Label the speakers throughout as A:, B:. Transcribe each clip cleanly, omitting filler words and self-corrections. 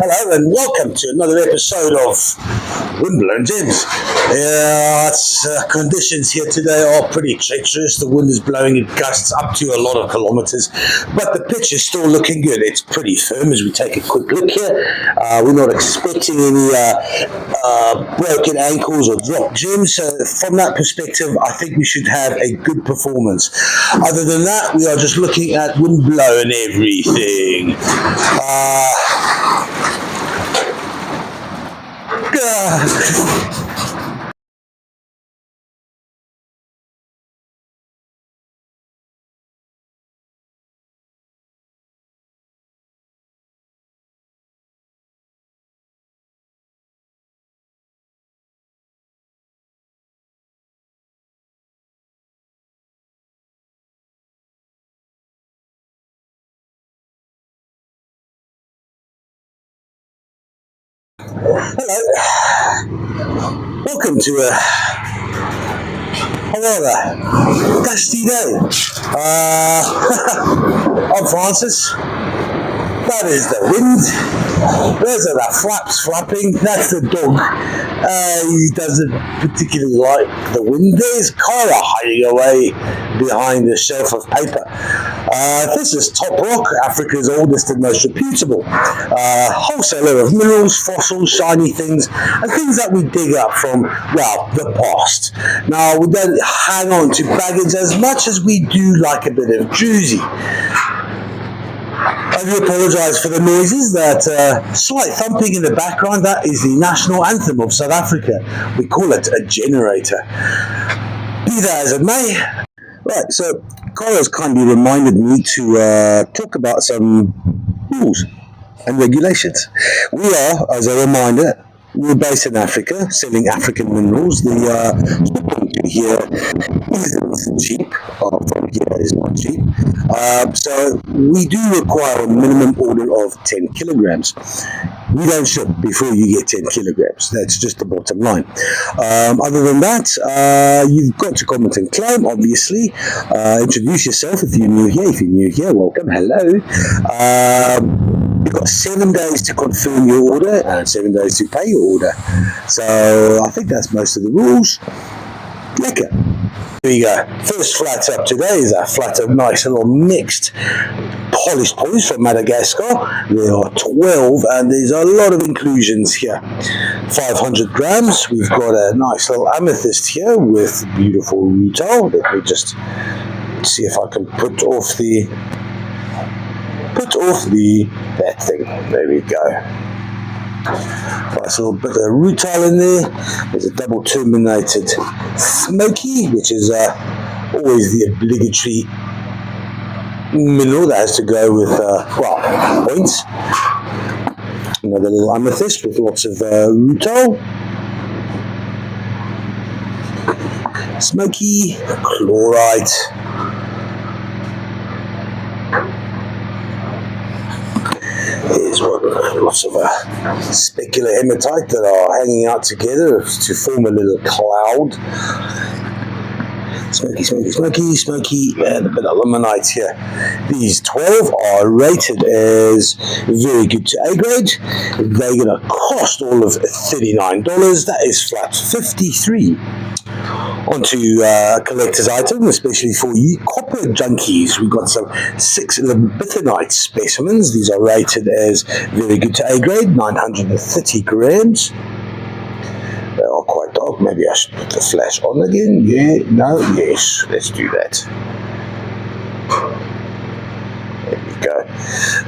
A: Hello and welcome to another episode of Windswept Gems. Conditions here today are pretty treacherous. The wind is blowing in gusts up to a lot of kilometers, but the pitch is still looking good. It's pretty firm as we take a quick look here. We're not expecting any broken ankles or dropped gems, so from that perspective I think we should have a good performance. Other than that, we are just looking at wind blow and everything. Hello, welcome to another dusty day. I'm Francis. That is the wind. Those are the flaps flapping. That's the dog. He doesn't particularly like the wind. There's Kyra hiding away behind a shelf of paper. This is Top Rock, Africa's oldest and most reputable wholesaler of minerals, fossils, shiny things, and things that we dig up from, well, the past. Now, we don't hang on to baggage as much as we do like a bit of Druzy. I do apologise for the noises, that slight thumping in the background. That is the national anthem of South Africa. We call it a generator. Be that as it may. Right, so Kyra's kindly reminded me to talk about some rules and regulations. We are, as a reminder, we're based in Africa, selling African minerals. The shipping to here isn't cheap. From here is not cheap. So we do require a minimum order of 10 kilograms. We don't ship before you get 10 kilograms. That's just the bottom line. Other than that, you've got to comment and claim, obviously. Introduce yourself if you're new here. If you're new here, welcome. Hello. You've got 7 days to confirm your order and 7 days to pay your order. So I think that's most of the rules. Lekker. Here we go. First flat up today is a flat of nice little mixed polished polish from Madagascar. There are 12 and there's a lot of inclusions here. 500 grams. We've got a nice little amethyst here with beautiful rutile. Let me just see if I can put off that thing. There we go. Nice little bit of rutile in there. There's a double terminated smoky, which is always the obligatory mineral that has to go with points. Another little amethyst with lots of rutile. Smoky, chlorite. Here's lots of specular hematite that are hanging out together to form a little cloud. Smoky, and a bit of limonite here. These 12 are rated as very good to A grade. They're going to cost all of $39. That is flat 53. Onto a collector's item, especially for you copper junkies. We've got some 6 lambithanite specimens. These are rated as very good to A grade, 930 grams. They are quite dark. Maybe I should put the flash on again. Yeah, no, yes. Let's do that. There we go.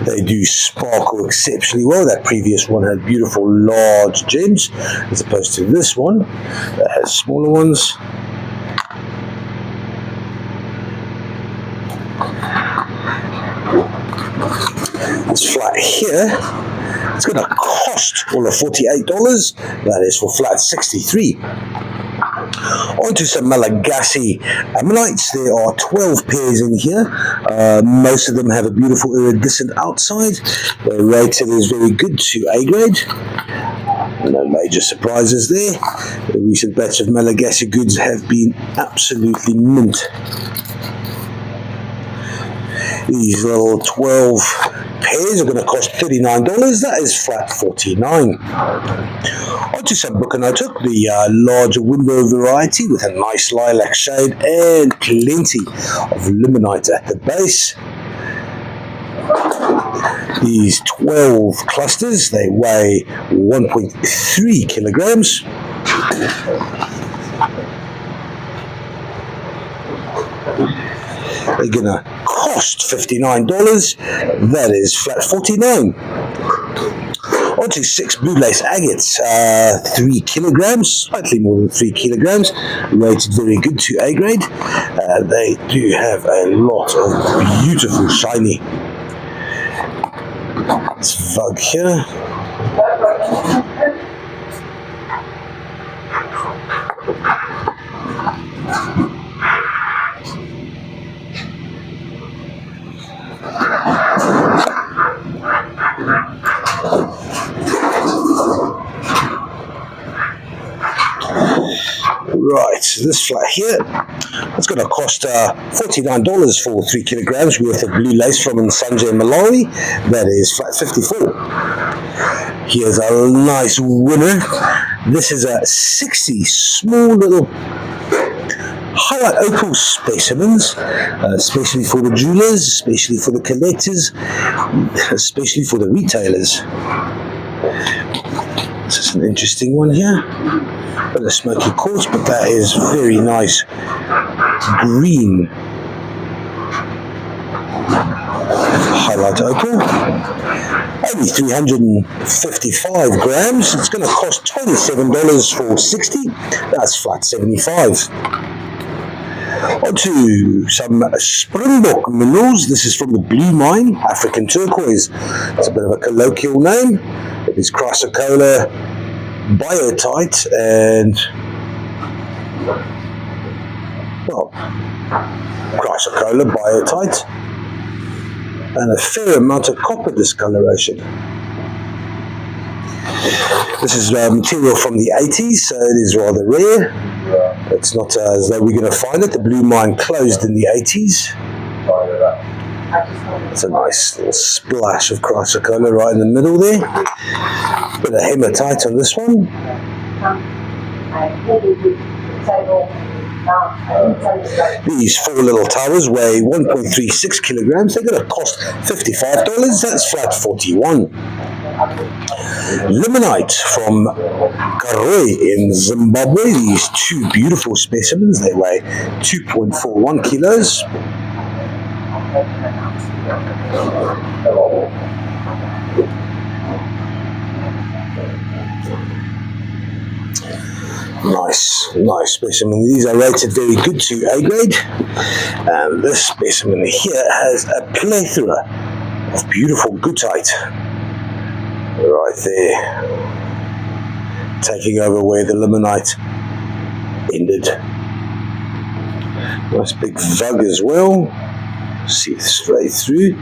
A: They do sparkle exceptionally well. That previous one had beautiful large gems, as opposed to this one that has smaller ones. This flat here, it's going to cost all of $48. That is for flat 63. Onto some Malagasy ammonites. There are 12 pairs in here. Most of them have a beautiful iridescent outside. They're rated as very good to A grade. No major surprises there. The recent batch of Malagasy goods have been absolutely mint. These little 12 pairs are going to cost $39. That is flat $49. Onto some book and I took the larger window variety with a nice lilac shade and plenty of limonite at the base. These 12 clusters, they weigh 1.3 kilograms. They're going to cost $59. That is flat $49. Onto 6 blue lace agates, 3 kilograms, slightly more than 3 kilograms, rated very good to A grade. They do have a lot of beautiful shiny. Let's vug here. Right, so this flat here, it's going to cost $49 for 3 kilograms worth of blue lace from Nsanje, Malawi. That is flat $54. Here's a nice winner. This is a 60 small little highlight opal specimens, especially for the jewelers, especially for the collectors, especially for the retailers. This is an interesting one here. Bit of smoky quartz, but that is very nice green highlight opal. Only 355 grams. It's going to cost $27 for 60. That's flat 75. Onto some Springbok minerals. This is from the Blue Mine, African turquoise. It's a bit of a colloquial name. It is chrysocolla biotite and, well, chrysocolla biotite and a fair amount of copper discoloration. This is material from the 80s, so it is rather rare. It's not as though we're going to find it. The Blue Mine closed in the 80s. It's a nice little splash of chrysocolla right in the middle there. Bit of hematite on this one. These 4 little towers weigh 1.36 kilograms. They're going to cost $55. That's flat 41. Limonite from Karoi in Zimbabwe. These 2 beautiful specimens. They weigh 2.41 kilos. Nice specimen. These are rated very good to A grade. And this specimen here has a plethora of beautiful goethite right there, taking over where the limonite ended. Nice big vug as well. See it straight through.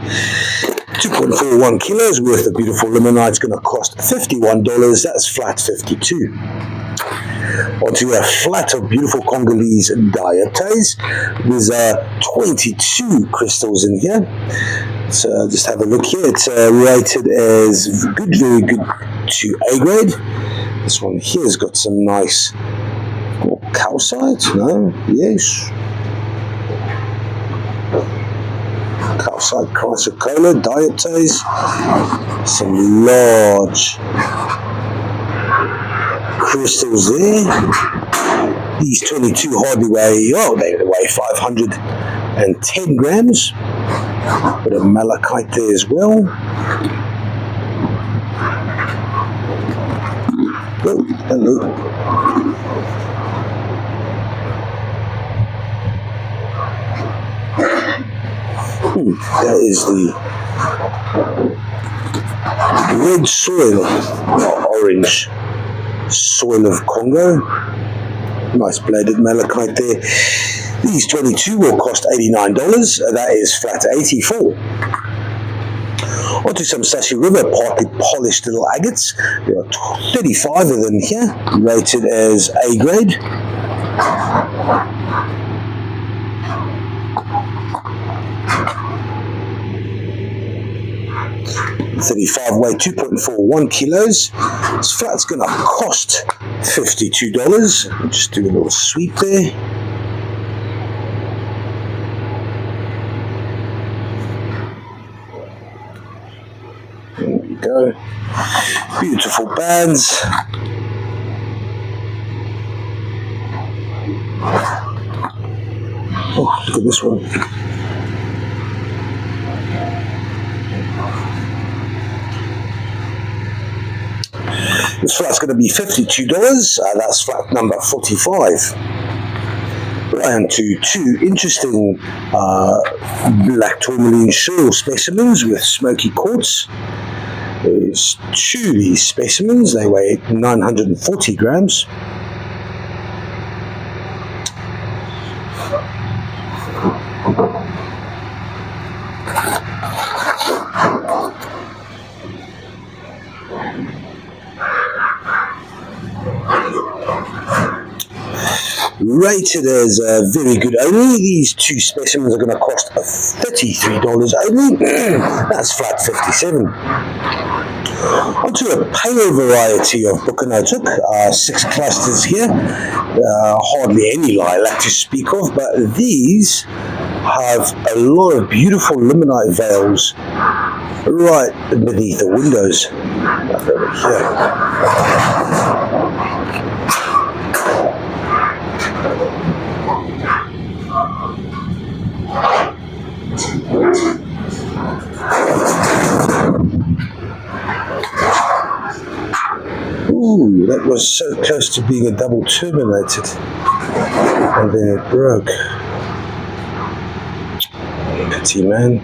A: 2.41 kilos worth of beautiful limonite is going to cost $51. That's flat 52. Onto a flat of beautiful Congolese diaptase. There's 22 crystals in here. So just have a look here. It's rated as good, very good to A grade. This one here has got some nice calcite. No? Yes. Calcite chrysocolla diaptase. Some large crystals there. These 22 hardly weigh, they weigh 510 grams. Bit of malachite there as well. Oh, hello. That is the red soil, or orange soil of Congo. Nice bladed malachite there. These 22 will cost $89. That is flat 84. Onto some Sashi River partly polished little agates. There are 35 of them here, rated as A grade. 35 weight, 2.41 kilos. This flat's going to cost $52. I'll just do a little sweep there. There we go. Beautiful bands. Oh, look at this one. This flat's going to be $52. That's flat number 45. Right on to two interesting black tourmaline shell specimens with smoky quartz. There's two of these specimens. They weigh 940 grams. Rated as very good only. These two specimens are going to cost $33 only. That's flat 57. Onto a pale variety of Bukanotuk. 6 clusters here. Hardly any lilac to speak of, but these have a lot of beautiful limonite veils right beneath the windows. Over here. Ooh, that was so close to being a double terminated, and then it broke. Pity, man.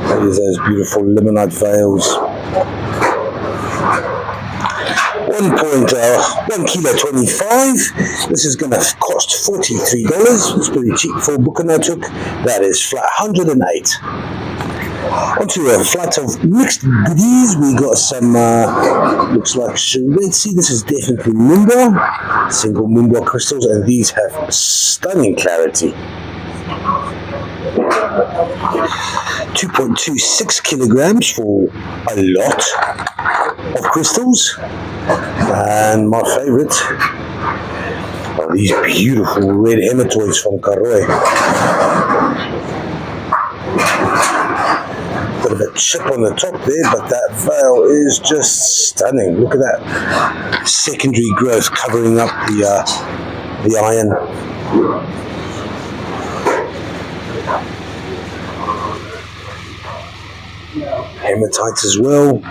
A: There's those beautiful limonite veils. 1 kilo 25. This is going to cost $43. It's pretty cheap for Bukanotuk. That is flat 108. Onto a flat of mixed goodies. We got some, looks like Shiretsi. This is definitely Mumba. Single Mumba crystals, and these have stunning clarity. 2.26 kilograms for a lot of crystals. And my favorite are these beautiful red hematoids from Karoi. Bit of a chip on the top there, but that veil is just stunning. Look at that secondary growth covering up the iron. Hematite as well.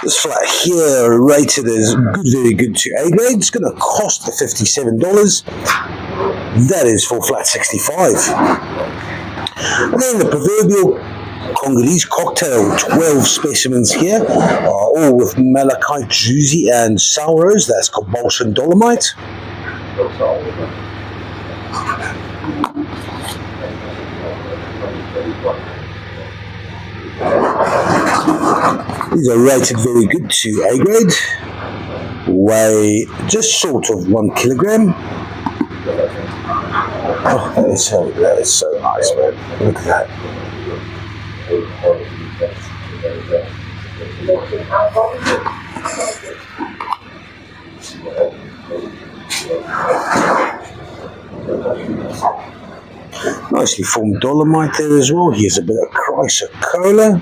A: This flat here rated as good, very good to A grade. It's going to cost the $57. That is for flat 65. And then the proverbial Congolese cocktail, 12 specimens here, all with malachite, druzy, and sauros. That's cobalt dolomite. These are rated very good to A grade. Weigh just short of 1 kilogram. Oh, that is so nice, man. Look at that. Nicely formed dolomite there as well. Here's a bit of chrysocolla.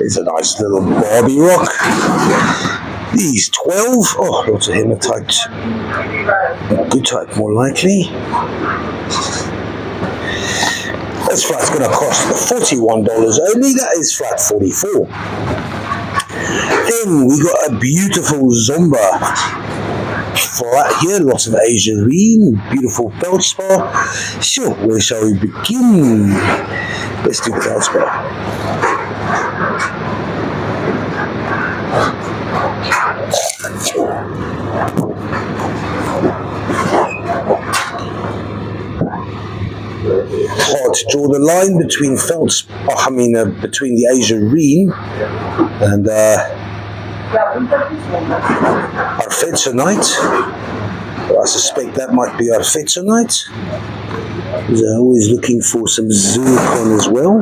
A: It's a nice little Barbie rock. These 12, oh, lots of hematite. Goethite more likely. This flat's going to cost $41 only. That is flat 44. Then we got a beautiful Zomba flat here, lots of azurine, beautiful feldspar. Sure, where shall we begin? Let's do feldspar. Hard to draw the line between between the azurine and arfetzonite. I suspect that might be arfetzonite. They're always looking for some zircon as well.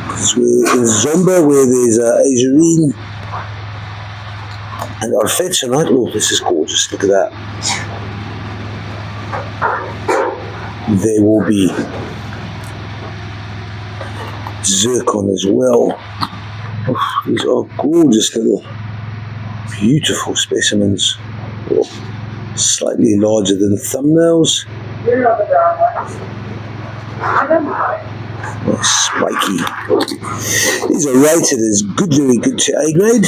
A: Because in Zomba, where there's azurine and arfetzonite, oh, this is gorgeous, look at that. There will be zircon as well. Oh, these are gorgeous little, beautiful specimens. Oh, slightly larger than thumbnails. Oh, spiky. These are rated as good, very good to A grade.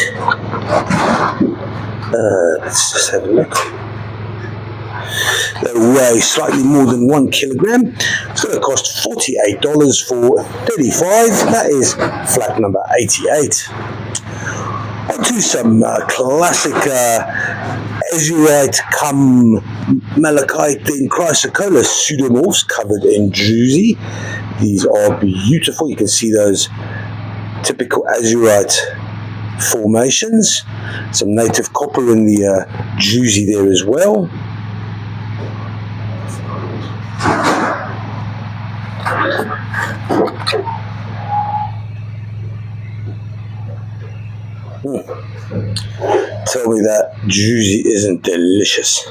A: Let's just have a look. They weigh slightly more than 1 kilogram. It's going to cost $48 for 35. That is flat number 88. On to some classic azurite cum malachite then chrysocolla pseudomorphs covered in druzy. These are beautiful. You can see those typical azurite formations. Some native copper in the druzy there as well. Tell me that druzy isn't delicious.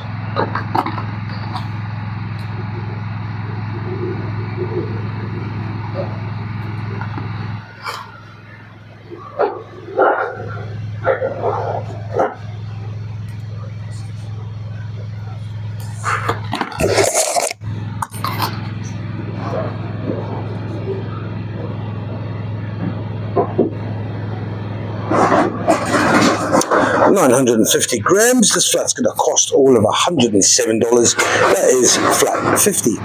A: $950 grams. This flat's going to cost all of $107. That is flat 50.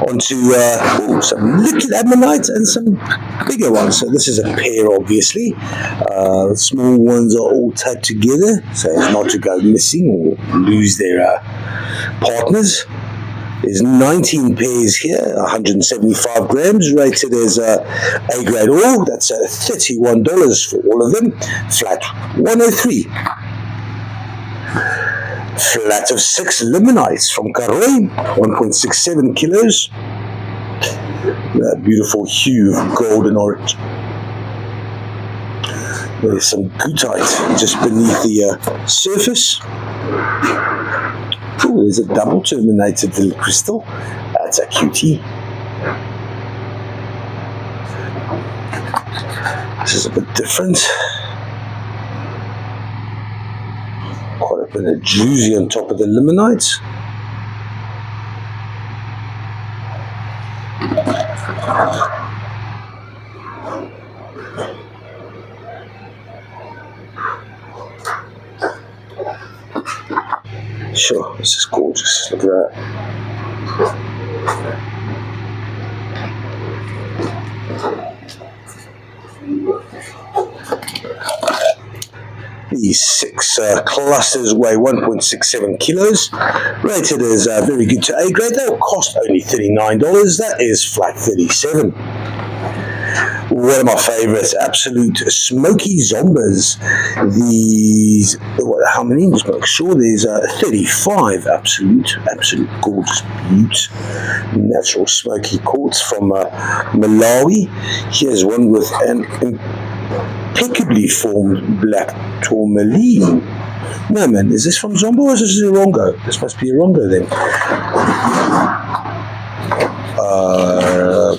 A: Onto some liquid ammonite and some bigger ones. So this is a pair, obviously. The small ones are all tagged together, so as not to go missing or lose their partners. There's 19 pairs here, 175 grams, rated as A-grade ore. That's $31 for all of them. Flat 103. Flat of 6 limonites from Karoi, 1.67 kilos. That beautiful hue of golden orange. There's some goethite just beneath the surface. Oh, there's a double terminated little crystal. That's a cutie. This is a bit different. Quite a bit of druzy on top of the limonite. Sure, this is gorgeous. Look at that. These 6 clusters weigh 1.67 kilos, rated as very good to A grade. They'll cost only $39. That is flat 37. One of my favorites, absolute smoky zombas. These, how many? Just make sure there's 35 absolute gorgeous butte. Natural smoky quartz from Malawi. Here's one with an impeccably formed black tourmaline. No man, is this from Zomba or is this a Rongo? This must be a Rongo then.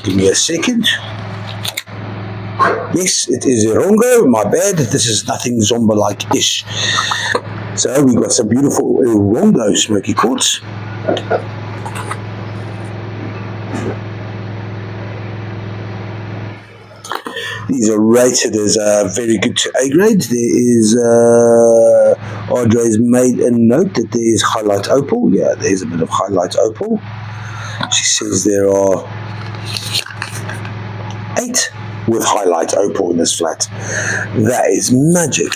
A: Give me a second. Yes, it is a Rongo, my bad. This is nothing Zomba-like-ish. So we've got some beautiful Rongo smoky quartz. These are rated as very good to A grade. There is, Audrey has made a note that there is highlight opal. Yeah, there's a bit of highlight opal. She says there are 8 with highlight opal in this flat. That is magic.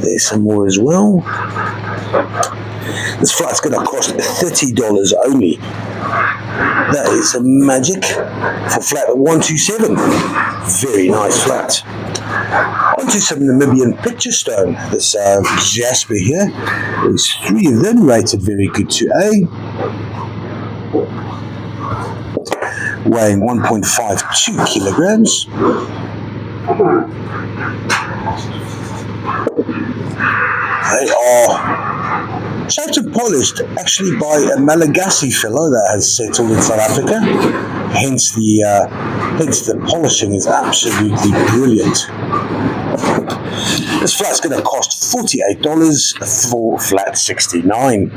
A: There's some more as well. This flat's going to cost $30 only. That is some magic for flat 127. Very nice flat. Onto some Namibian picture stone. This jasper here. There's 3 of them rated very good to A. Weighing 1.52 kilograms. They are shaped and polished actually by a Malagasy fellow that has settled in South Africa. Hence the polishing is absolutely brilliant. This flat's going to cost $48 for flat 69.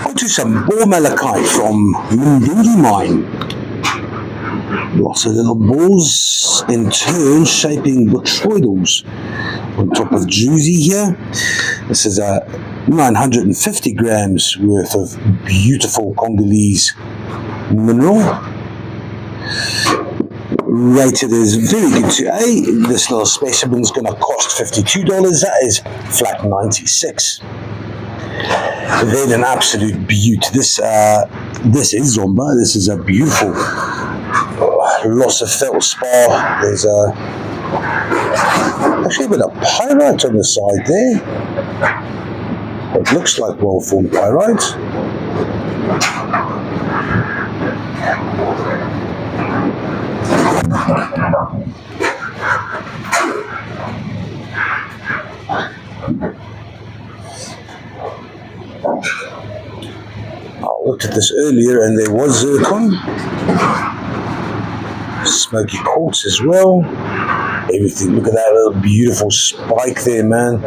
A: Onto some bore malachite from Mundingi mine. Lots of little balls in turn shaping botroidals on top of druzy here. This is a 950 grams worth of beautiful Congolese mineral. Rated as very good to A. This little specimen is going to cost $52. That is flat 96. Then an absolute beaut. This is Zomba. This is a beautiful loss of feldspar. There's actually a bit of pyrite on the side there. It looks like well-formed pyrite. I looked at this earlier and there was zircon. Smoky quartz as well. Everything, look at that little beautiful spike there, man.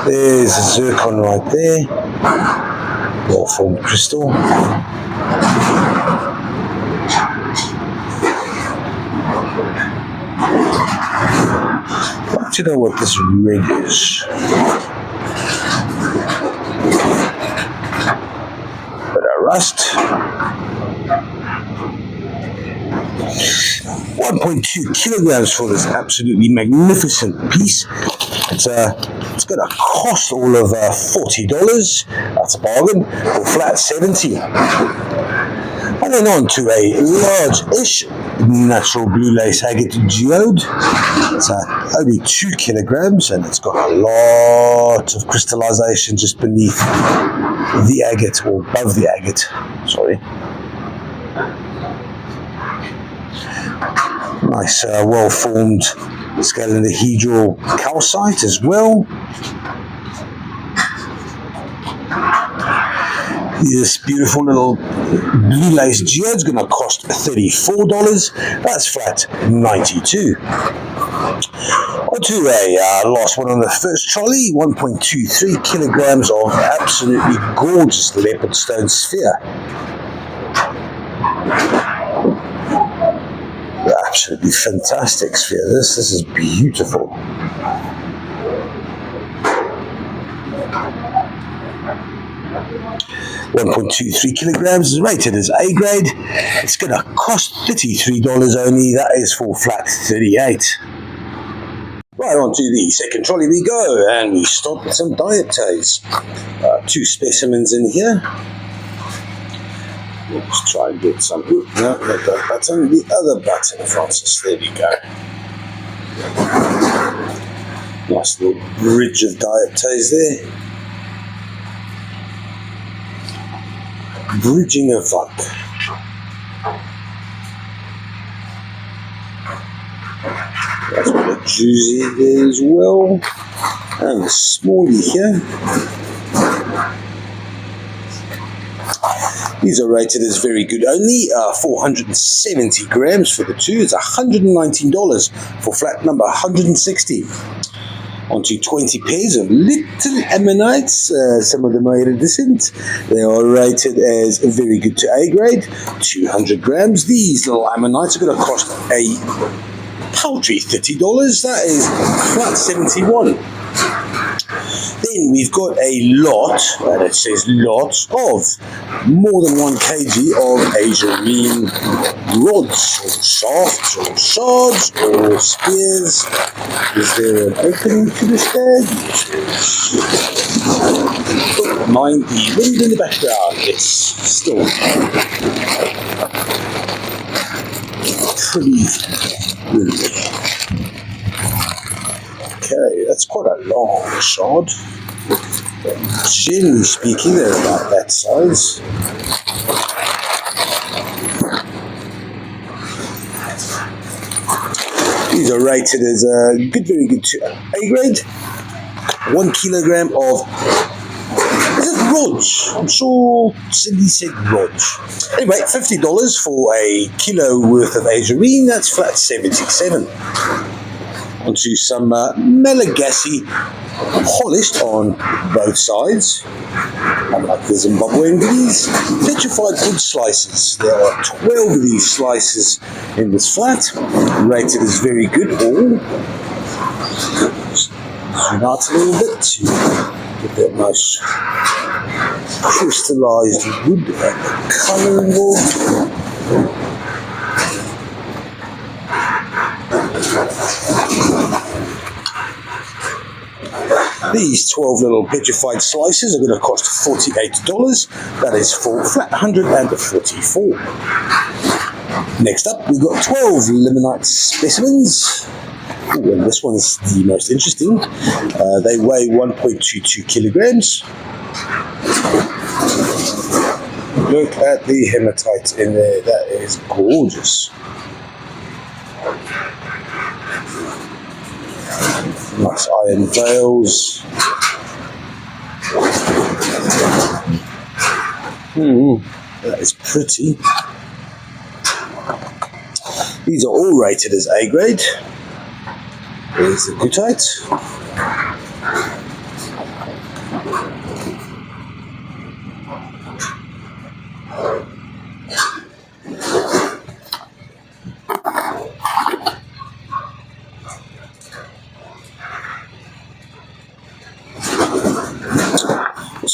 A: There's a zircon right there. Well-formed crystal. I'd like to know what this red is. Bit of rust. 1.2 kilograms for this absolutely magnificent piece. It's going to cost all of $40. That's a bargain for flat 70. And then on to a large-ish natural blue lace agate geode. It's only 2 kilograms and it's got a lot of crystallization just beneath the agate, or above the agate, sorry. Nice well-formed scalenohedral calcite as well. This beautiful little blue lace geode is going to cost $34. That's flat 92. Onto a last one on the first trolley, 1.23 kilograms of absolutely gorgeous leopard stone sphere. Absolutely fantastic sphere. This is beautiful. $1.23 kilograms is rated as A grade. It's going to cost $33 only. That is for flat 38. Right, on to the second trolley we go, and we start with some dioptase. 2 specimens in here. Let's try and get some. No, not that button. The other button, Francis. There we go. Nice little bridge of dioptase there. Bridging a Vunk. That's a bit of juicy there as well. And a smallie here. These are rated as very good only, 470 grams for the 2. It's $119 for flat number 160. Onto 20 pairs of little ammonites. Some of them are iridescent. They are rated as very good to A grade. 200 grams. These little ammonites are going to cost a paltry $30. That is flat 71. Then we've got a lot, and it says lots of more than 1 kg of azurine rods, or shafts, or shards, or spears. Is there an opening to this bag? Oh, mind the wind in the background. It's still pretty windy. Okay, that's quite a long shard. Generally speaking, they're about that size. These are rated as good, very good to A grade. 1 kilogram of, is it rods? I'm sure Cindy said rods. Anyway, $50 for a kilo worth of azurine. That's flat 77. Onto some Malagasy, polished on both sides, unlike the Zimbabwean goodies. Petrified wood slices. There are 12 of these slices in this flat, rated as very good. All zoom out a little bit to get that nice crystallized wood and colour involved. These 12 little petrified slices are going to cost $48. That is for flat 144. Next up, we've got 12 limonite specimens. Ooh, and this one's the most interesting. They weigh 1.22 kilograms. Look at the hematite in there. That is gorgeous. Nice iron veils. That is pretty. These are all rated as A grade. There's the goethite.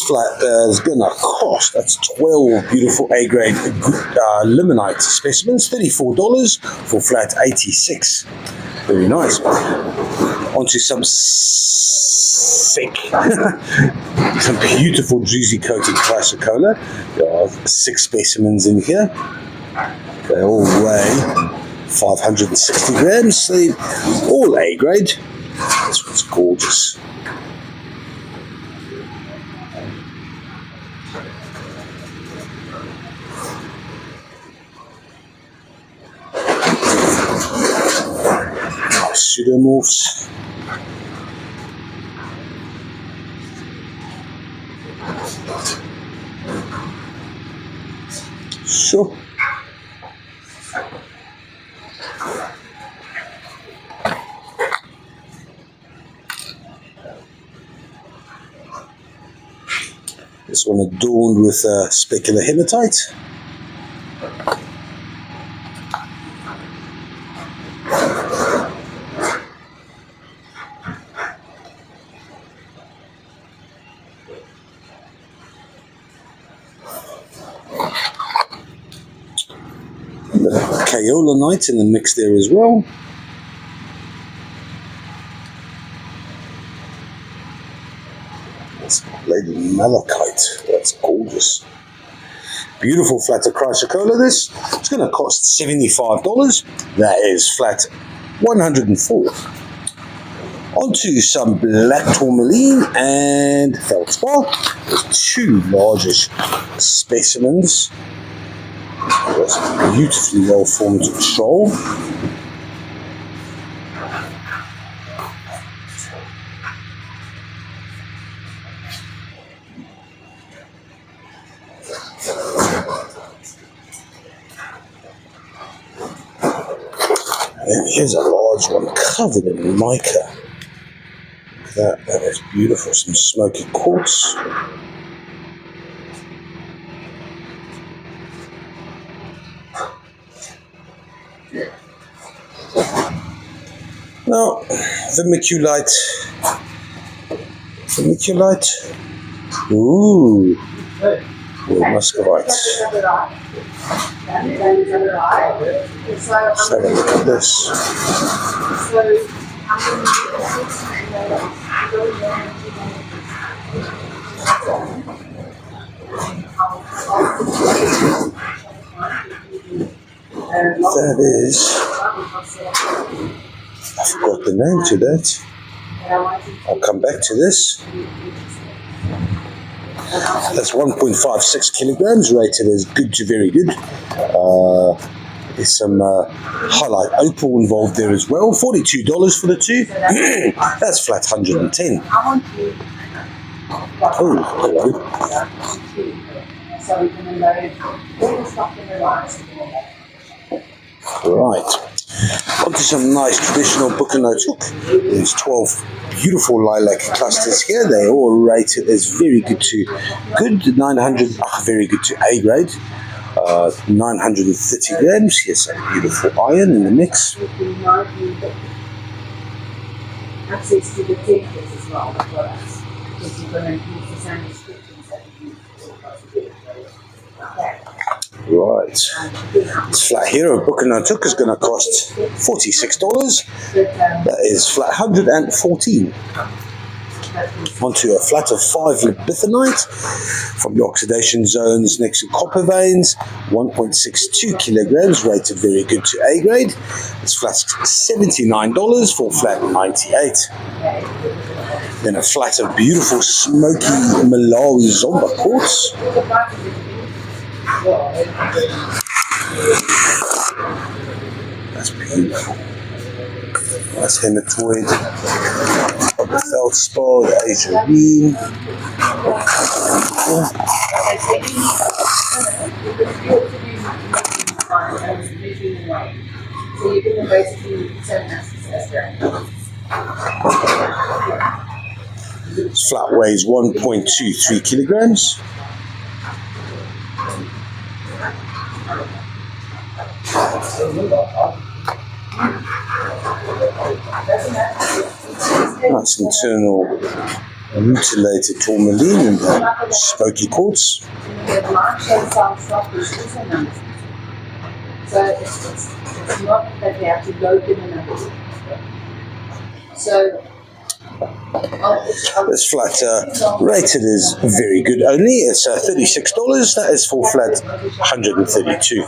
A: Flat is going to cost, that's 12 beautiful A-grade limonite specimens, $34 for flat 86. Very nice. Onto some sick, some beautiful juicy coated chrysocolla. There are 6 specimens in here. They all weigh 560 grams. They all A-grade. This one's gorgeous. Pseudomorphs. Sure. This one adorned with specular hematite. Kaolinite in the mix there as well. That's Lady Malachite. That's gorgeous. Beautiful flat of chrysocolla this. It's going to cost $75. That is flat 104. Onto some black tourmaline and feldspar. There's 2 largish specimens. That's a beautifully well formed shoal. And here's a large one covered in mica. that. That is beautiful. Some smoky quartz. Now, vermiculite. Ooh, muscovite. Let's have a look at this. That is, I forgot the name to that. I'll come back to this. That's 1.56 kilograms, rated as good to very good. There's some highlight opal involved there as well. $42 for the two. That's flat 110. Oh, hello. Right. Onto some nice traditional book and note hook. There's 12 beautiful lilac clusters here. They all rated as very good to good, 900, very good to A grade. 930 grams. Here's some beautiful iron in the mix.
B: Access to the templates as well, the products, because you're going to use the same descriptions that you use
A: Right. This flat here, a book and note hook, is going to cost $46. That is flat 114. Onto a flat of 5 libithinite from the oxidation zones next to copper veins, 1.62 kilograms, rated very good to A grade. It's flat $79 for flat 98. Then a flat of beautiful smoky Malawi Zomba quartz. That's beautiful. Nice hematoid of the feldspar, the azurine. This flat weighs 1.23 kilograms. Nice internal mutilated tourmaline and the smoky quartz.
B: So it's not that we have to load them in a book. So
A: this flat rated is very good only. It's $36. That is for flat 132.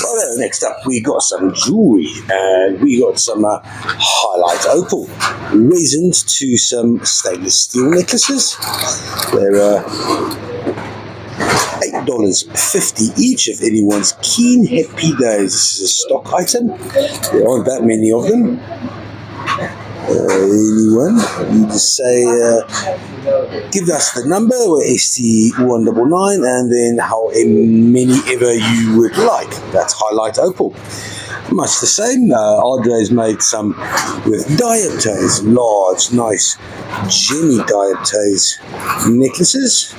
A: Right, next up we got some jewelry, and we got some highlight opal resined to some stainless steel necklaces. They're $8.50 each if anyone's keen. Happy days. This is a stock item. There aren't that many of them. Anyone, you just say, give us the number, we're ST199, and then how many ever you would like. That's highlight opal. Much the same. Audrey's made some with dioptase, large, nice, gemmy dioptase necklaces.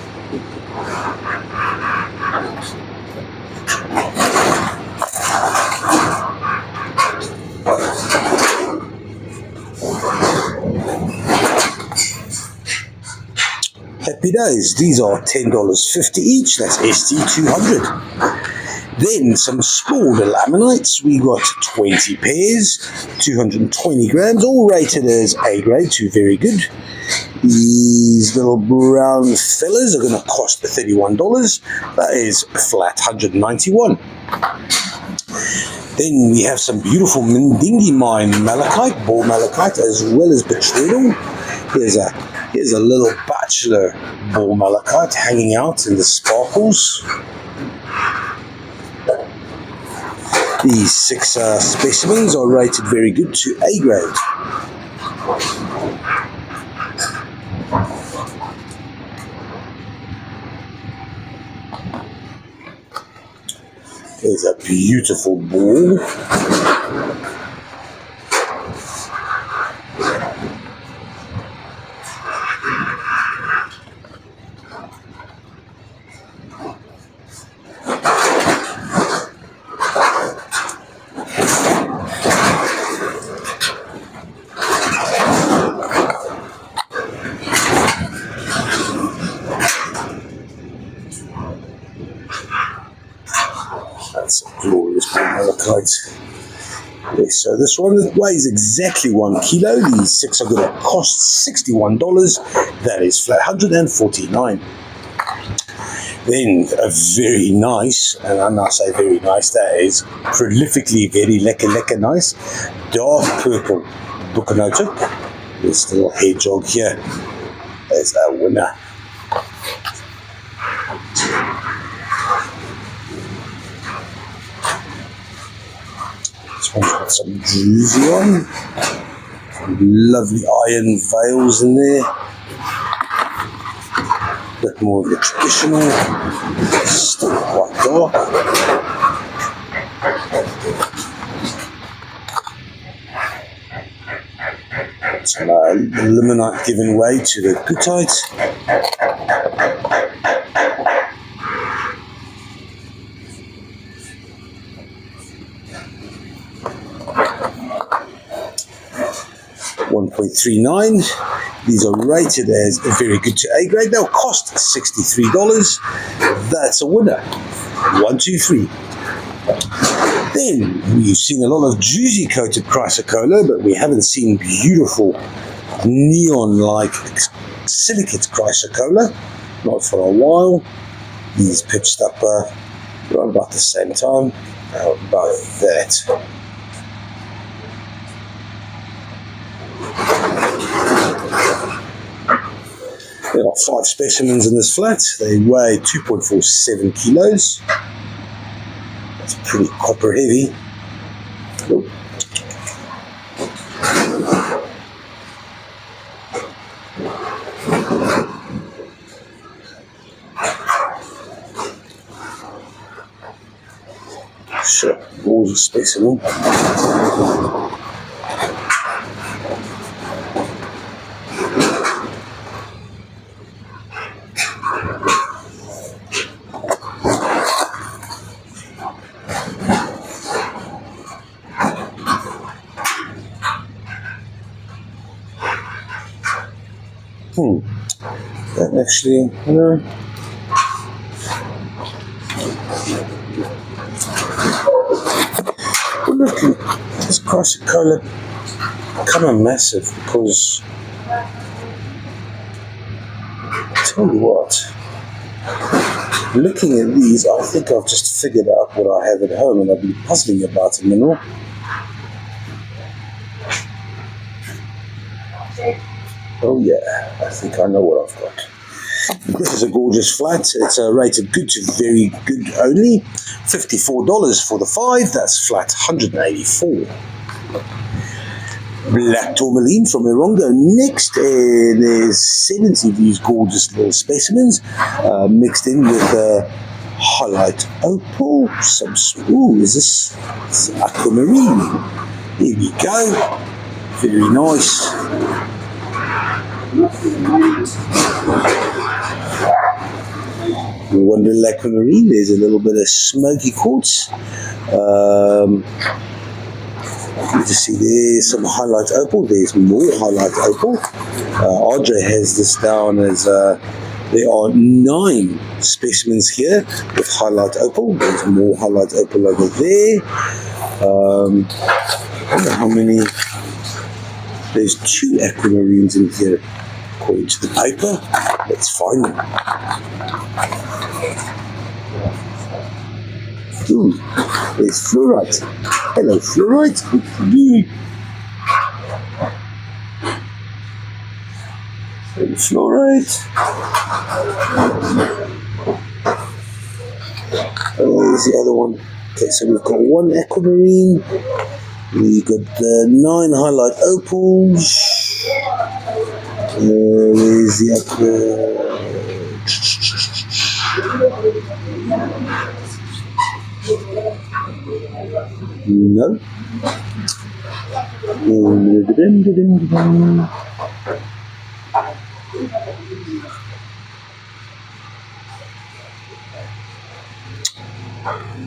A: Happy days. These are $10.50 each. That's ST200. Then some smaller laminites. We got 20 pairs, 220 grams, all rated as A grade to very good. These little brown fellas are going to cost $31. That is flat 191. Then we have some beautiful Mndingi mine malachite, ball malachite, as well as betrayal. Here's a little bachelor ball malachite hanging out in the sparkles. These 6 specimens are rated very good to A grade. There's a beautiful ball. malachite. Yes, so this one weighs exactly 1 kilo. These 6 are going to cost $61. That is flat 149. Then a very nice, and when I say very nice, that is prolifically very lekker nice, dark purple Bukanotic. There's the little hedgehog here. There's our winner. This one's got some druzy on. Some lovely iron veils in there. A bit more of the traditional. Still quite dark. Some limonite given way to the goethite. $1.39. These are rated as very good to A grade. They'll cost $63. That's a winner. 1, 2, 3. Then we've seen a lot of juicy coated chrysocolla, but we haven't seen beautiful neon-like silicate chrysocolla, not for a while. These pitched up around about the same time, about that. There are 5 specimens in this flat. They weigh 2.47 kilos. That's pretty copper heavy. Nope. Sure, gorgeous specimen. That actually, Well, look, this chrysocolla kind of massive because, tell you what, looking at these, I think I've just figured out what I have at home and I've been puzzling about a mineral. Oh yeah, I think I know what I've got. This is a gorgeous flat. It's rated good to very good only. $54 for the 5. That's flat 184. Black tourmaline from Erongo next, and there's 70 of these gorgeous little specimens mixed in with highlight opal. Some is this aquamarine? Here we go. Very nice. Wonderful aquamarine. There's a little bit of smoky quartz. You just see there's some highlight opal. There's more highlight opal. Audrey has this down as there are 9 specimens here with highlight opal. There's more highlight opal over there. I wonder how many. There's 2 aquamarines in here according to the paper. Let's find them. Ooh, there's fluorite. Hello, fluorite. Fluorite. There's the other one. Okay, so we've got 1 aquamarine. We've got 9 highlight opals. Where's the aqua? No.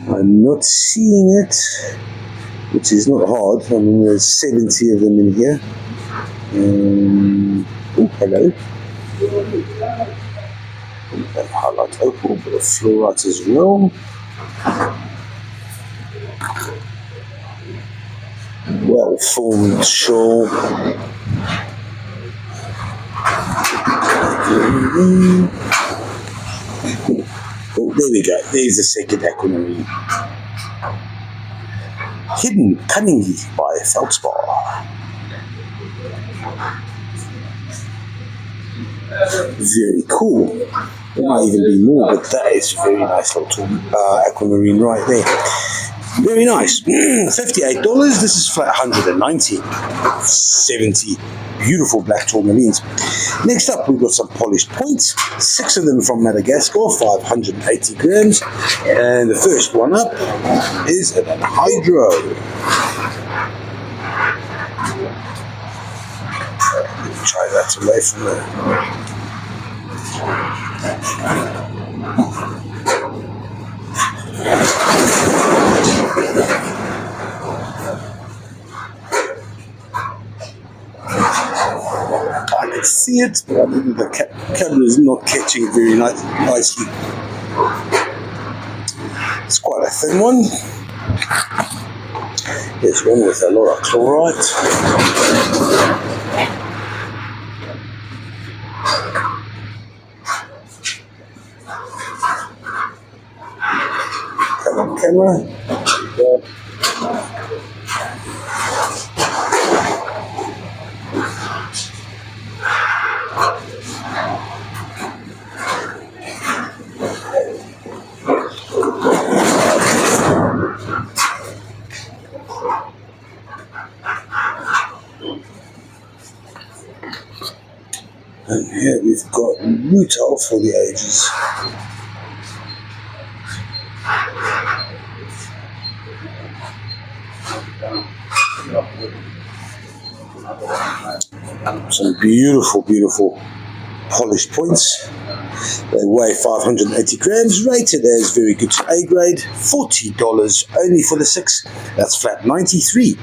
A: I'm not seeing it, which is not hard. I mean, there's 70 of them in here. Oh, hello. Highlight opal, but a fluorite as well. Well-formed shawl. Oh, there we go. There's the second aquamarine. Hidden cunningly by a feldspar. Very cool. There might even be more, but that is a very nice little aquamarine right there. Very nice. $58. This is flat 190. 70 beautiful black tourmalines. Next up, we've got some polished points. 6 of them from Madagascar, 580 grams. And the first one up is an hydro. Try that away from there. I can see it, but I think the camera is not catching it very nicely. It's quite a thin one. There's one with a lot of chlorite. Camera. And here we've got rutile for the ages. Some beautiful, beautiful polished points. They weigh 580 grams, rated as very good to A grade. $40 only for the 6. That's flat 93.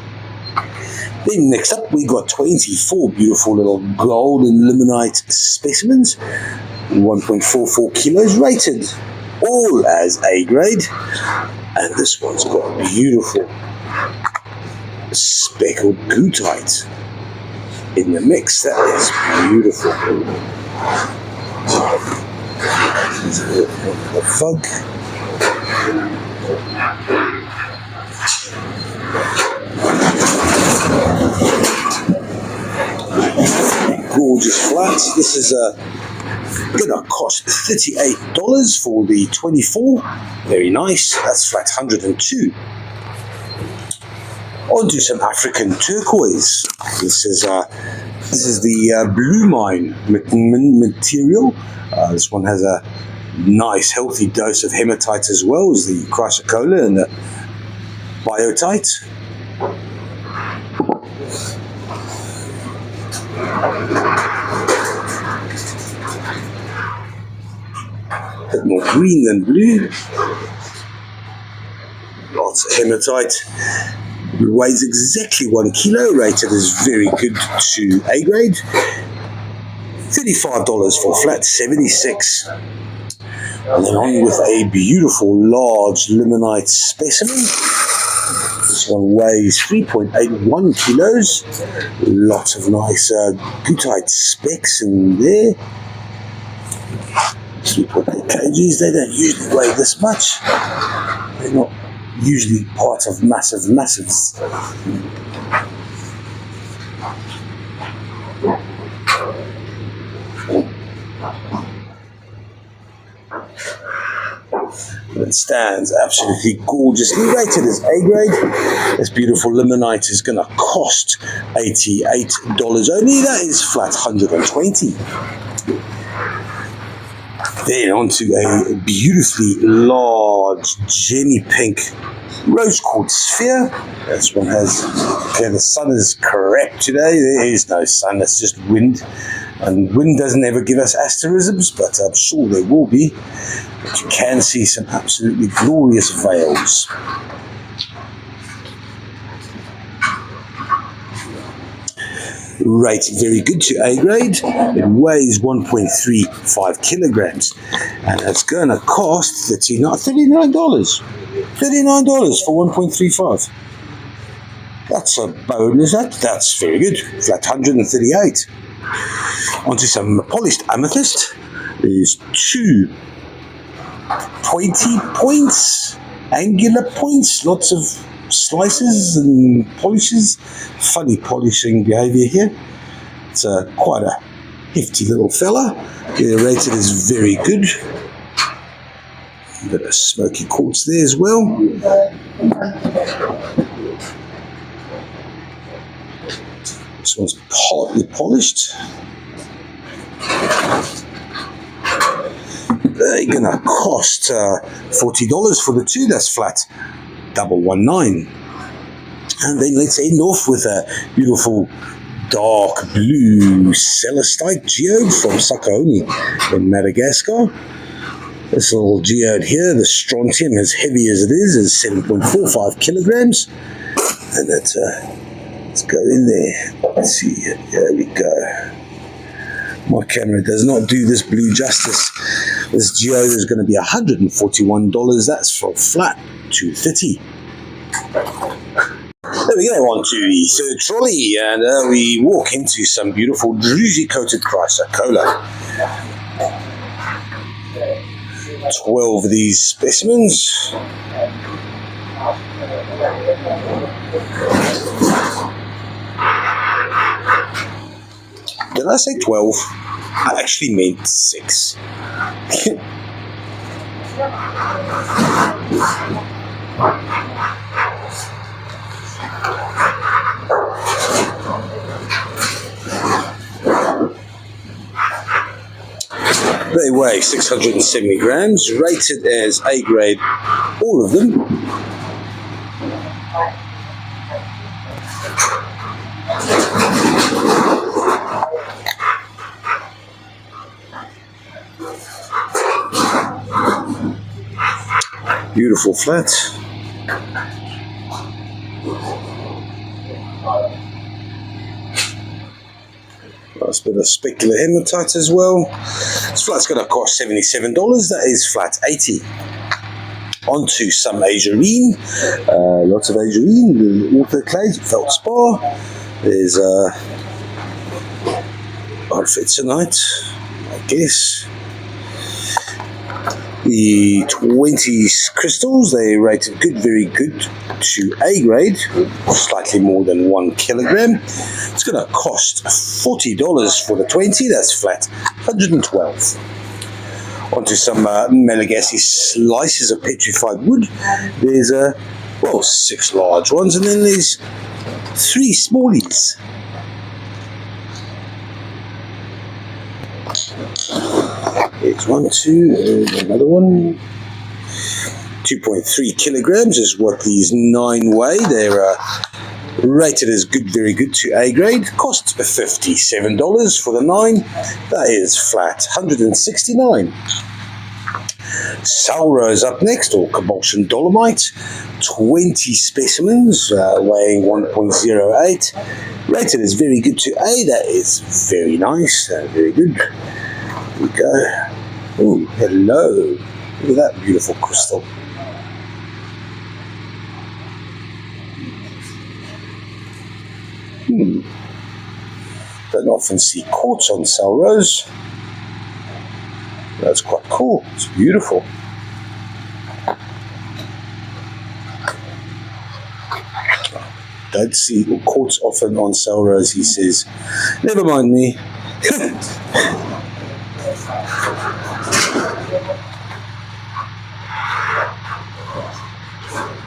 A: Then next up we got 24 beautiful little gold and limonite specimens, 1.44 kilos, rated all as A grade. And this one's got beautiful speckled goethite in the mix. That is beautiful. The fug. Gorgeous flats. This is gonna cost $38 for the 24. Very nice. That's flat 102. On to some African turquoise. This is the blue mine material. This one has a nice healthy dose of hematite as well as the chrysocolla and the biotite. A bit more green than blue. Lots of hematite. It weighs exactly 1 kilo, rated as very good to A grade. $35 for flat 76. And then on with a beautiful large limonite specimen. This one weighs 3.81 kilos. Lots of nice goethite specks in there. 3.8 kgs. They don't usually weigh this much. They're not usually part of massives. It stands absolutely gorgeously, rated as A grade. This beautiful limonite is going to cost $88 only. That is flat 120. Then onto a beautifully large Jenny pink rose quartz sphere. This one has, okay, the sun is correct today. There is no sun, it's just wind. And wind doesn't ever give us asterisms, but I'm sure there will be. But you can see some absolutely glorious veils. Rated very good to A grade. It weighs 1.35 kilograms. And it's going to cost $39. $39 for 1.35. That's a bonus. That's very good. Flat 138. Onto some polished amethyst. There's two 20 points, angular points, lots of slices and polishes. Funny polishing behavior here. It's quite a hefty little fella. They're rated as very good. A bit of smoky quartz there as well. This one's partly polished. They're gonna cost $40 for the two. That's flat 119. And then let's end off with a beautiful dark blue celestite geode from Sakaoni in Madagascar. This little geode here, the strontium, as heavy as it is 7.45 kilograms. And let's go in there. Let's see, here we go. My camera does not do this blue justice. This geode is going to be $141. That's for flat 230. There we go, on to the third trolley, and we walk into some beautiful druzy-coated chrysocolla. 12 of these specimens. Did I say 12? I actually meant 6. They weigh 670 grams, rated as A grade, all of them. Beautiful flat. Nice bit of specular hematite as well. This flat's going to cost $77. That is flat 80. Onto some azurine. Lots of azurine. The orthoclase, feldspar. There's arfetronite, I guess. The 20 crystals, they rated good, very good to A grade, slightly more than 1 kilogram. It's going to cost $40 for the 20, that's flat 112. Onto some Malagasy slices of petrified wood. There's 6 large ones, and then there's 3 smallies. Here's 1, 2, and another one. 2.3 kilograms is what these 9 weigh. They're rated as good, very good to A grade. Cost $57 for the 9. That is flat 169. Salrose up next, or Cabochon dolomite. 20 specimens, weighing 1.08. Rated as very good to A. That is very nice, very good. Here we go. Oh, hello. Look at that beautiful crystal. Don't often see quartz on Salrose. That's quite cool. It's beautiful. Don't see quartz often on Salrose, he says. Never mind me.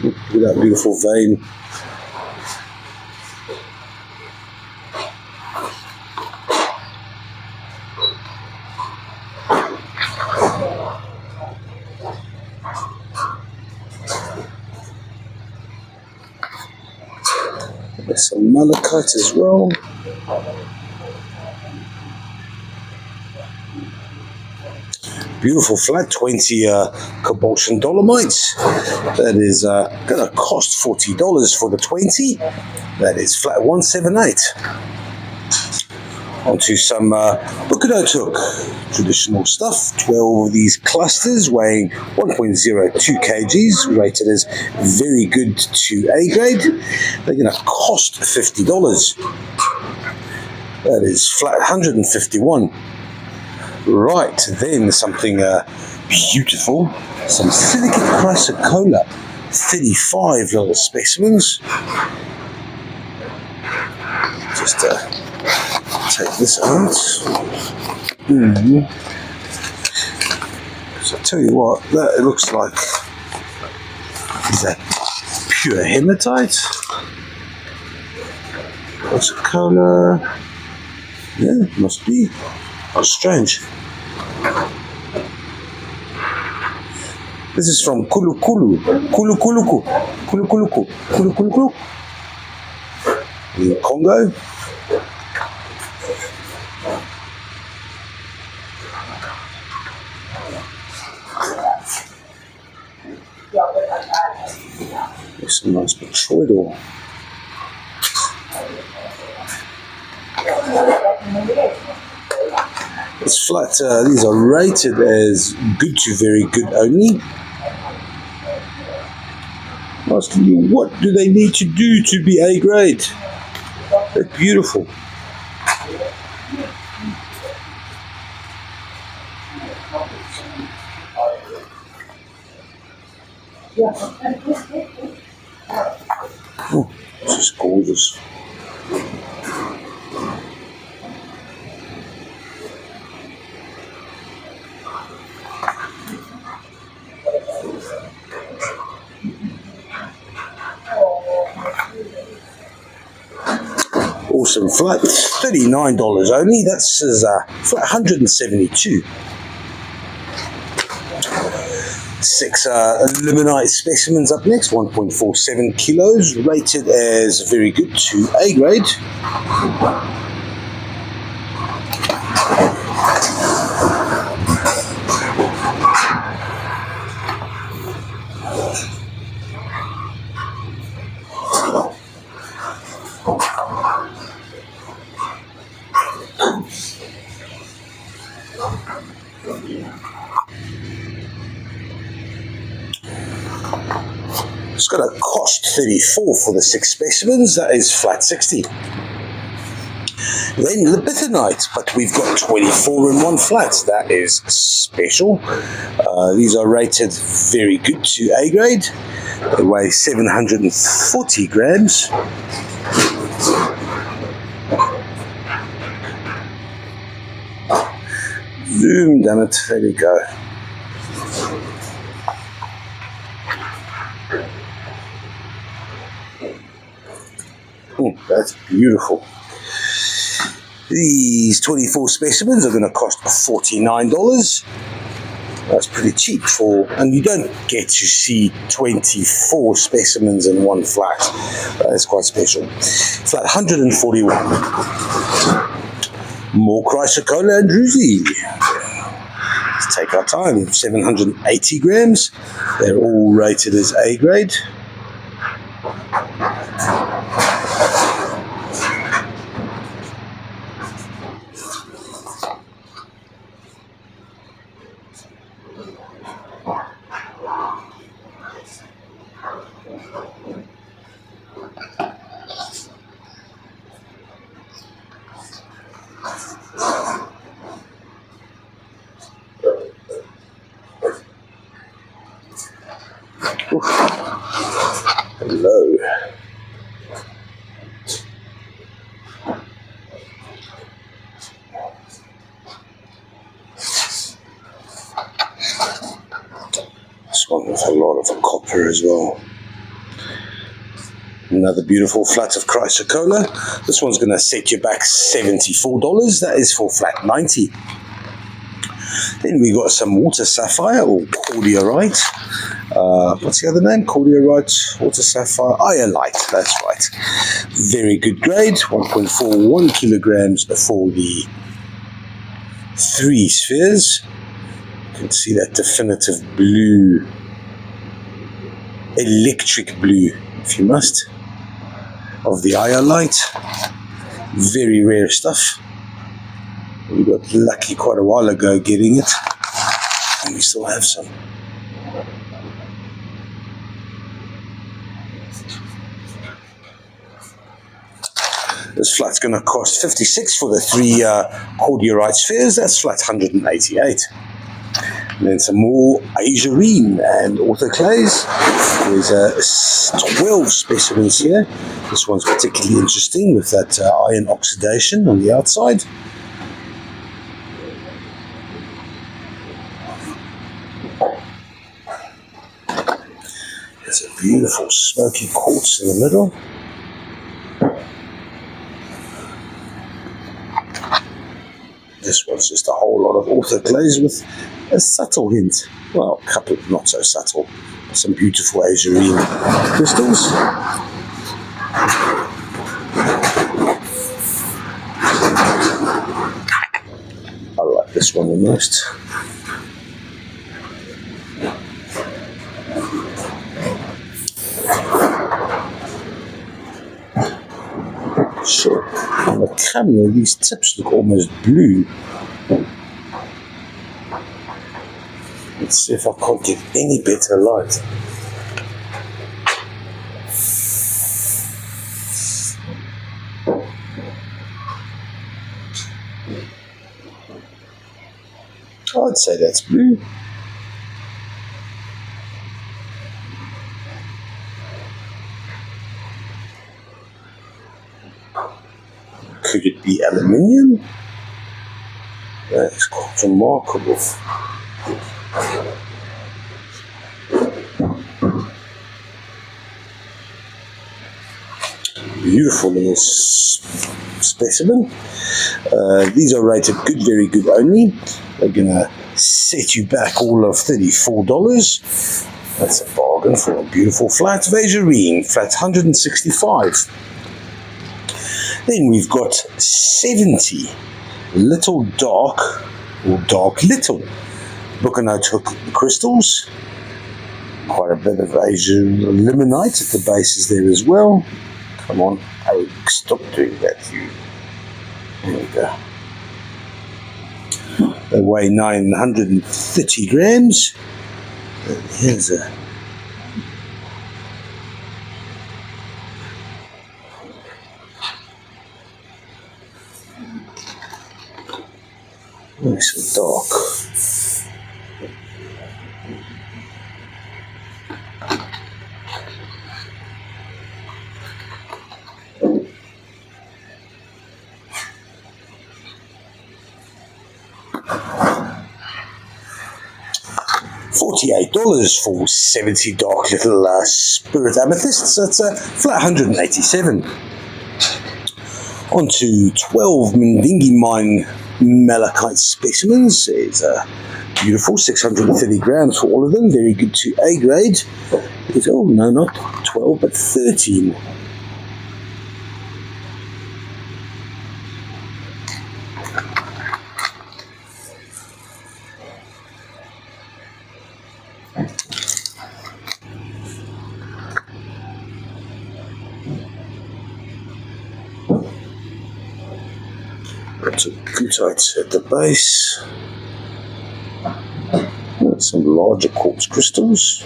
A: Look at that beautiful vein. There's some malachite as well. Beautiful flat, 20 Cabochon dolomites. That is going to cost $40 for the 20. That is flat 178. Onto some Bukado hook, traditional stuff. 12 of these clusters weighing 1.02 kgs, rated as very good to A grade. They're going to cost $50. That is flat 151. Right, then something beautiful, some silicate chrysocolla, 35 little specimens. Just take this out. So I tell you what, that it looks like is that pure hematite. Chrysocolla. Yeah, must be. How strange. This is from Kulukulu. Kulukuluku. Kulukuluku. Kulukuluku. In Congo. There's some nice petroidal. It's flat, these are rated as good to very good only. Asking you, what do they need to do to be A grade? They're beautiful. Oh, this is gorgeous. Awesome flat, $39 only. That's flat 172. 6 limonite specimens up next, 1.47 kilos, rated as very good to A grade. It's going to cost $34 for the 6 specimens. That is flat 60. Then libethenite, but we've got 24 in one flat. That is special. These are rated very good to A grade. They weigh 740 grams. Zoom, damn it. There we go. That's beautiful. These 24 specimens are going to cost $49. That's pretty cheap for, and you don't get to see 24 specimens in one flat. That's quite special. Flat 141. More chrysocolla and druzy. Let's take our time. 780 grams. They're all rated as A grade. Hello. This one with a lot of copper as well. Another beautiful flat of chrysocolla. This one's going to set you back $74. That is for flat 90. Then we got some water sapphire or cordiorite. What's the other name? Cordiorite, water sapphire, iolite. That's right. Very good grade. 1.41 kilograms for the 3 spheres. You can see that definitive blue, electric blue, if you must, of the iolite. Very rare stuff. We got lucky quite a while ago getting it, and we still have some. This flat's going to cost 56 for the 3 cordiorite spheres. That's flat 188. And then some more azurine and autoclays. There's 12 specimens here. This one's particularly interesting with that iron oxidation on the outside. There's a beautiful smoky quartz in the middle. This one's just a whole lot of autoclays with a subtle hint, well, a couple not so subtle, some beautiful azurine crystals. I like this one the most. Sure, on the camera these tips look almost blue. Let's see if I can't get any better light. I'd say that's blue. Could it be aluminium? That's quite remarkable. Beautiful little specimen. These are rated good, very good only. They're going to set you back all of $34. That's a bargain for a beautiful flat azurine, flat 165. Then we've got 70 little dark or dark little Buchanite hook crystals. Quite a bit of Asian limonite at the bases there as well. Come on, oh, stop doing that, you. There we go. They weigh 930 grams. And here's a nice and dark. $48 for 70 dark little spirit amethysts. That's a flat 187. On to 12 Mndingi mine malachite specimens. It's a beautiful 630 grams for all of them. Very good to A grade. Oh no, not 12 but 13. Some gootite at the base. Some larger quartz crystals.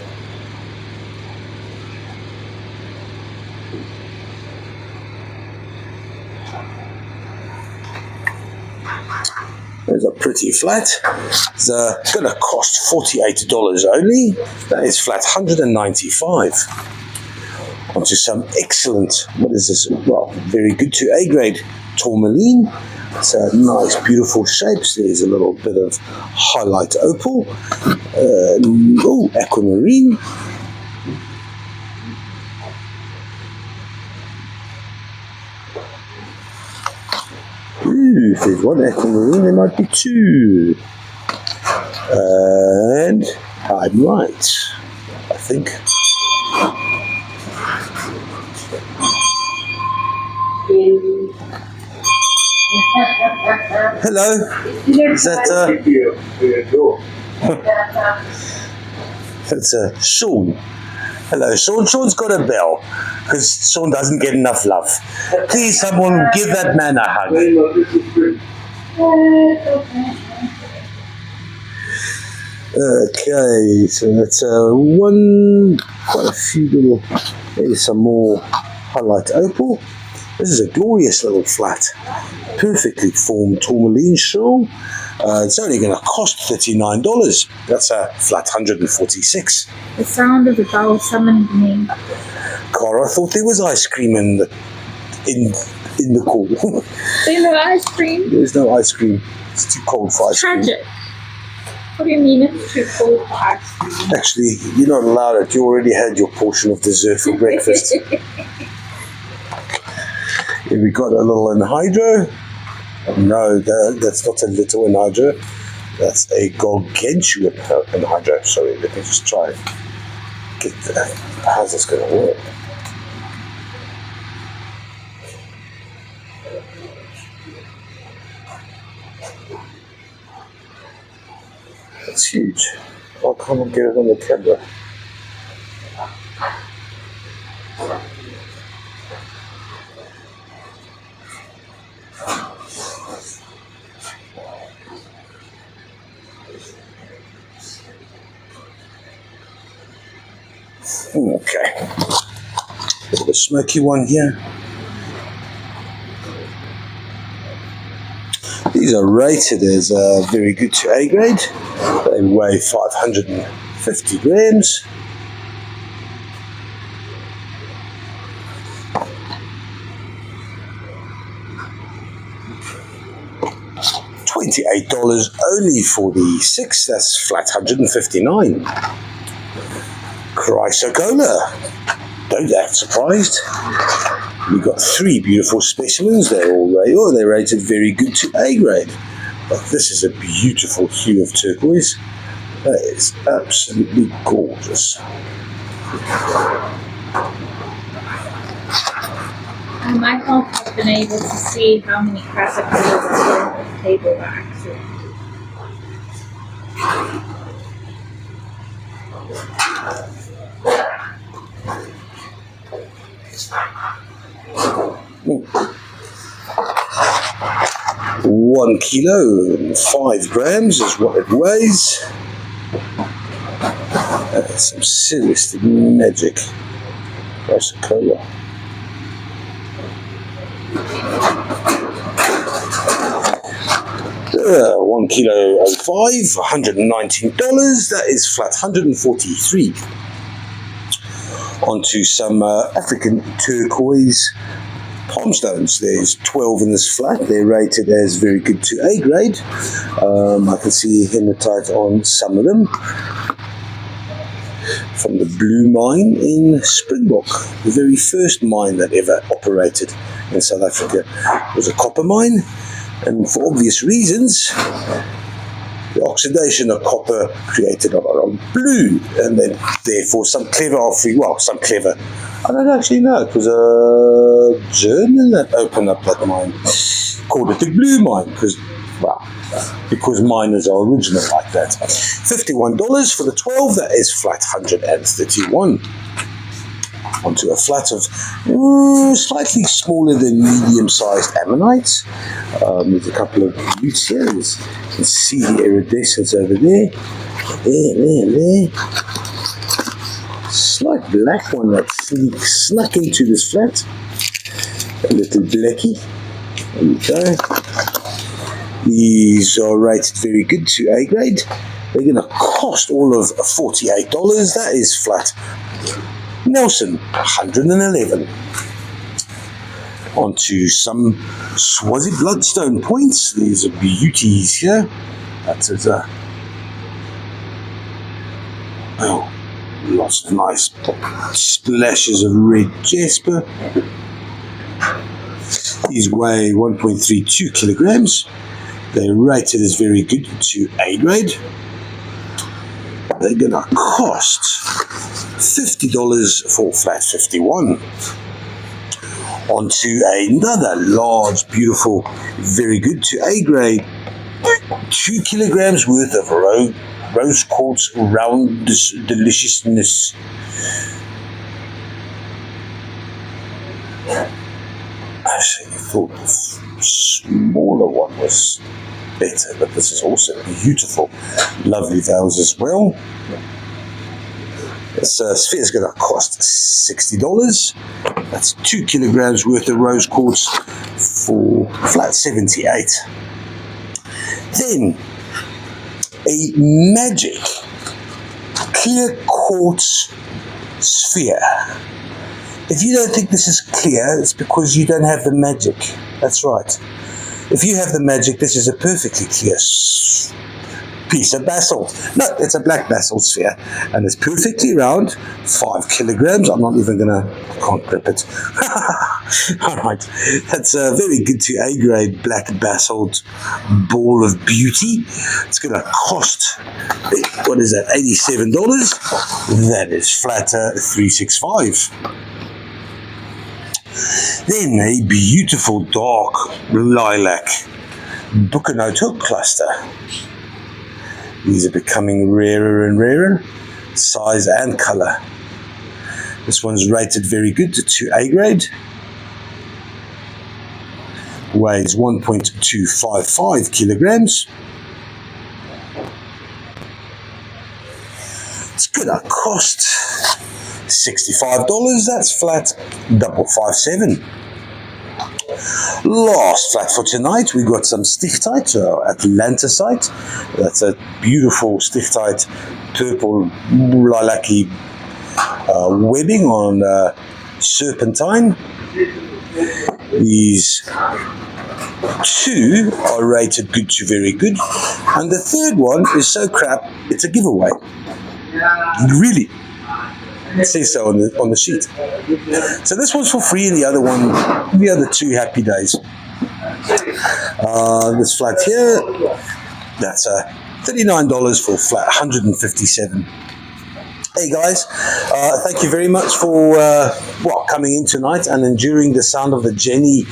A: There's a pretty flat. It's going to cost $48 only. That is flat 195. Onto some excellent, what is this? Well, very good to A grade tourmaline. It's a nice, beautiful shapes. There's a little bit of highlight opal. Aquamarine. If there's one aquamarine, there might be two. And I'm right, I think. Hello. Is that that's Sean. Hello, Sean. Sean's got a bell because Sean doesn't get enough love. Please, someone give that man a hug. Okay, so that's quite a few little, there's some more highlight opal. This is a glorious little flat, perfectly formed tourmaline shell. It's only going to cost $39. That's a flat 146.
B: The sound of the bell summoned me.
A: Cara thought there was ice cream in the call.
B: There's no ice cream.
A: There's no ice cream. It's too cold for ice cream.
B: Tragic. What do you mean it's too cold for ice cream?
A: Actually, you're not allowed it. You already had your portion of dessert for breakfast. Here we got a little anhydro. No, that's not a little anhydro. That's a gargantuan anhydro. Sorry, let me just try and get that. How's this going to work? That's huge. Why can't I get it on the camera? Okay. A bit of a smoky one here. These are rated as very good to A grade. They weigh 550 grams. $28 only for the 6. That's flat 159. Chrysocolla. Don't act surprised. We've got 3 beautiful specimens. They're all they're rated very good to A grade. But this is a beautiful hue of turquoise. That is absolutely gorgeous.
B: I might not have been able to see how many chrysocollas are on the table actually.
A: Mm. 1 kilo and 5 grams is what it weighs. That's some serious magic. Chrysocolla. $1 kilo 05, $119. That is flat 143. Onto some African turquoise palm stones. There's 12 in this flat. They're rated as very good to A grade. I can see hematite on some of them. From the Blue Mine in Springbok, the very first mine that ever operated in South Africa. It was a copper mine, and for obvious reasons, the oxidation of copper created a lot of blue, and then therefore some clever, I don't actually know, it was a German that opened up that mine, called it the Blue Mine, because miners are original like that. $51 for the 12, that is flat 131. Onto a flat of slightly smaller than medium-sized ammonites. There's a couple of roots here. You can see the iridescence over there. There. Slight black one that snuck into this flat. A little blackie. There we go. These are rated very good to A grade. They're going to cost all of $48. That is flat Nelson, 111. Onto some Swazi bloodstone points. These are beauties here. That is lots of nice splashes of red jasper. These weigh 1.32 kilograms. They're rated as very good to A grade. They're going to cost $50 for flat 51. Onto another large, beautiful, very good to A grade, 2 kilograms worth of rose quartz round deliciousness. Actually, I thought the smaller one was better, but this is also beautiful. Lovely veils as well. This sphere is going to cost $60. That's 2 kilograms worth of rose quartz for flat 78. Then a magic clear quartz sphere. If you don't think this is clear, it's because you don't have the magic. That's right. If you have the magic, this is a perfectly clear piece of basalt. No, it's a black basalt sphere, and it's perfectly round, 5 kilograms. I'm not even gonna, I can't grip it. All right, that's very good to A grade black basalt ball of beauty. It's gonna cost, what is that, $87? That is flat $365. Then a beautiful dark lilac Bucanote hook cluster. These are becoming rarer and rarer, size and color. This one's rated very good to 2A grade. Weighs 1.255 kilograms. It's gonna cost $65. That's flat 557. Last flat for tonight, we got some stichtite, Atlanticite. That's a beautiful stichtite, purple lilac-y webbing on serpentine. These two are rated good to very good, and the third one is so crap it's a giveaway. Really. It says so on the sheet. So this one's for free, and the other two happy days. This flat here, that's $39 for flat 157. Hey guys, thank you very much for coming in tonight and enduring the sound of the Jenny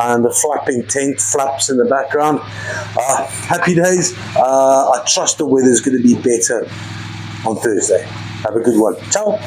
A: and the flapping tent flaps in the background. Happy days. I trust the weather's going to be better on Thursday. Have a good one. Ciao.